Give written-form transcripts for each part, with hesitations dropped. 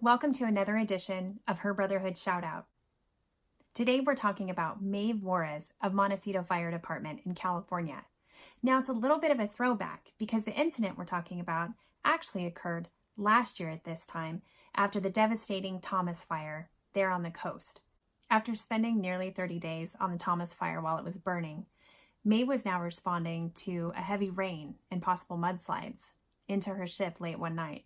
Welcome to another edition of Her Brotherhood Shoutout. Today we're talking about Maeve Juarez of Montecito Fire Department in California. Now it's a little bit of a throwback because the incident we're talking about actually occurred last year at this time after the devastating Thomas Fire there on the coast. After spending nearly 30 days on the Thomas Fire while it was burning, Maeve was now responding to a heavy rain and possible mudslides into her shift late one night.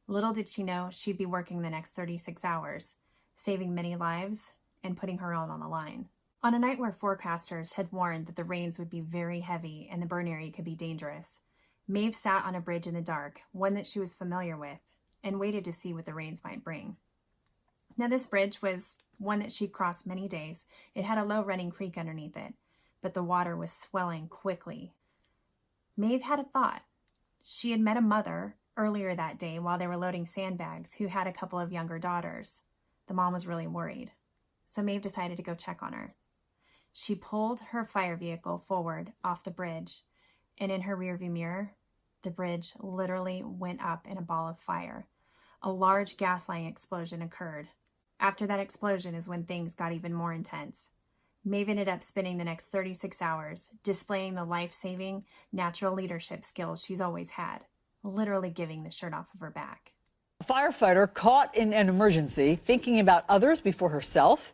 Little did she know she'd be working the next 36 hours, saving many lives and putting her own on the line. On a night where forecasters had warned that the rains would be very heavy and the burn area could be dangerous, Maeve sat on a bridge in the dark, one that she was familiar with, and waited to see what the rains might bring. Now this bridge was one that she'd crossed many days. It had a low running creek underneath it, but the water was swelling quickly. Maeve had a thought. She had met a mother earlier that day while they were loading sandbags who had a couple of younger daughters. The mom was really worried, so Maeve decided to go check on her. She pulled her fire vehicle forward off the bridge, and in her rearview mirror, the bridge literally went up in a ball of fire. A large gas line explosion occurred. After that explosion is when things got even more intense. Maeve ended up spending the next 36 hours displaying the life-saving natural leadership skills she's always had, literally giving the shirt off of her back. A firefighter caught in an emergency, thinking about others before herself.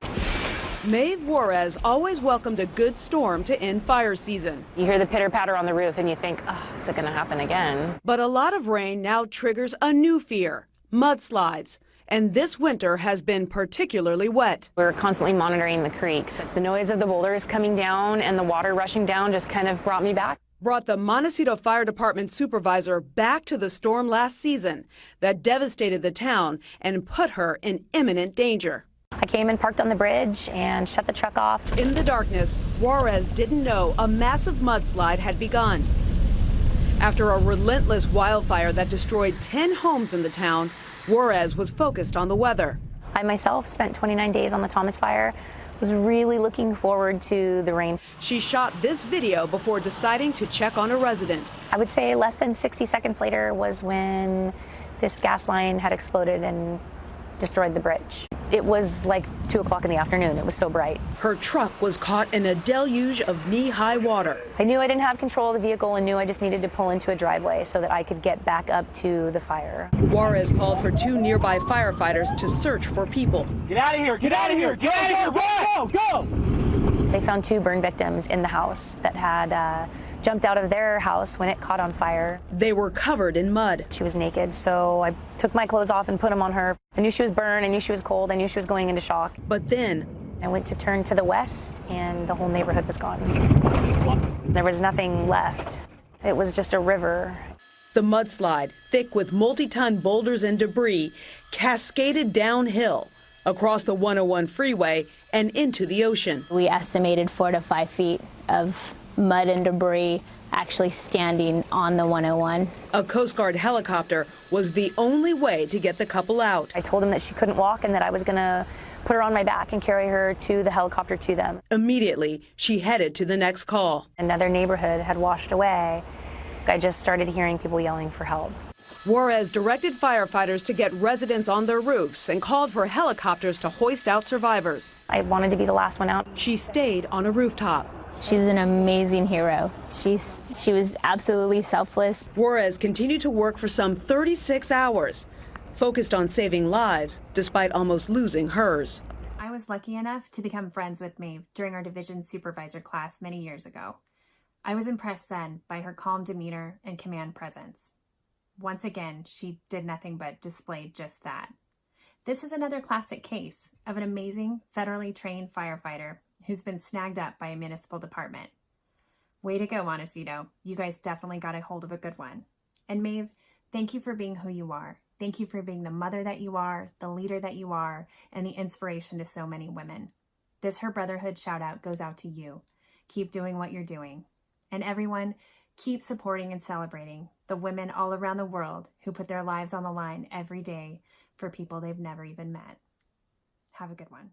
Maeve Juarez always welcomed a good storm to end fire season. You hear the pitter-patter on the roof and you think, oh, is it going to happen again? But a lot of rain now triggers a new fear, mudslides. And this winter has been particularly wet. We're constantly monitoring the creeks. The noise of the boulders coming down and the water rushing down just kind of brought me back. Brought the Montecito Fire Department supervisor back to the storm last season that devastated the town and put her in imminent danger. I came and parked on the bridge and shut the truck off. In the darkness, Juarez didn't know a massive mudslide had begun. After a relentless wildfire that destroyed 10 homes in the town, Juarez was focused on the weather. I myself spent 29 days on the Thomas Fire. Was really looking forward to the rain. She shot this video before deciding to check on a resident. I would say less than 60 seconds later was when this gas line had exploded and destroyed the bridge. It was like 2 o'clock in the afternoon. It was so bright. Her truck was caught in a deluge of knee-high water. I knew I didn't have control of the vehicle and knew I just needed to pull into a driveway so that I could get back up to the fire. Juarez called for 2 nearby firefighters to search for people. Get out of here! Get out of here! Get out of here! Go! Go! They found 2 burn victims in the house that had jumped out of their house when it caught on fire. They were covered in mud. She was naked, so I took my clothes off and put them on her. I knew she was burned, I knew she was cold, I knew she was going into shock. But then I went to turn to the west and the whole neighborhood was gone. There was nothing left. It was just a river. The mudslide, thick with multi-ton boulders and debris, cascaded downhill across the 101 freeway and into the ocean. We estimated 4 to 5 feet of mud and debris actually standing on the 101. A Coast Guard helicopter was the only way to get the couple out. I told them that she couldn't walk and that I was going to put her on my back and carry her to the helicopter to them. Immediately, she headed to the next call. Another neighborhood had washed away. I just started hearing people yelling for help. Juarez directed firefighters to get residents on their roofs and called for helicopters to hoist out survivors. I wanted to be the last one out. She stayed on a rooftop. She's an amazing hero. She was absolutely selfless. Juarez continued to work for some 36 hours, focused on saving lives despite almost losing hers. I was lucky enough to become friends with Maeve during our division supervisor class many years ago. I was impressed then by her calm demeanor and command presence. Once again, she did nothing but display just that. This is another classic case of an amazing federally trained firefighter who's been snagged up by a municipal department. Way to go, Montecito. You guys definitely got a hold of a good one. And Maeve, thank you for being who you are. Thank you for being the mother that you are, the leader that you are, and the inspiration to so many women. This Her Brotherhood shout out goes out to you. Keep doing what you're doing. And everyone, keep supporting and celebrating the women all around the world who put their lives on the line every day for people they've never even met. Have a good one.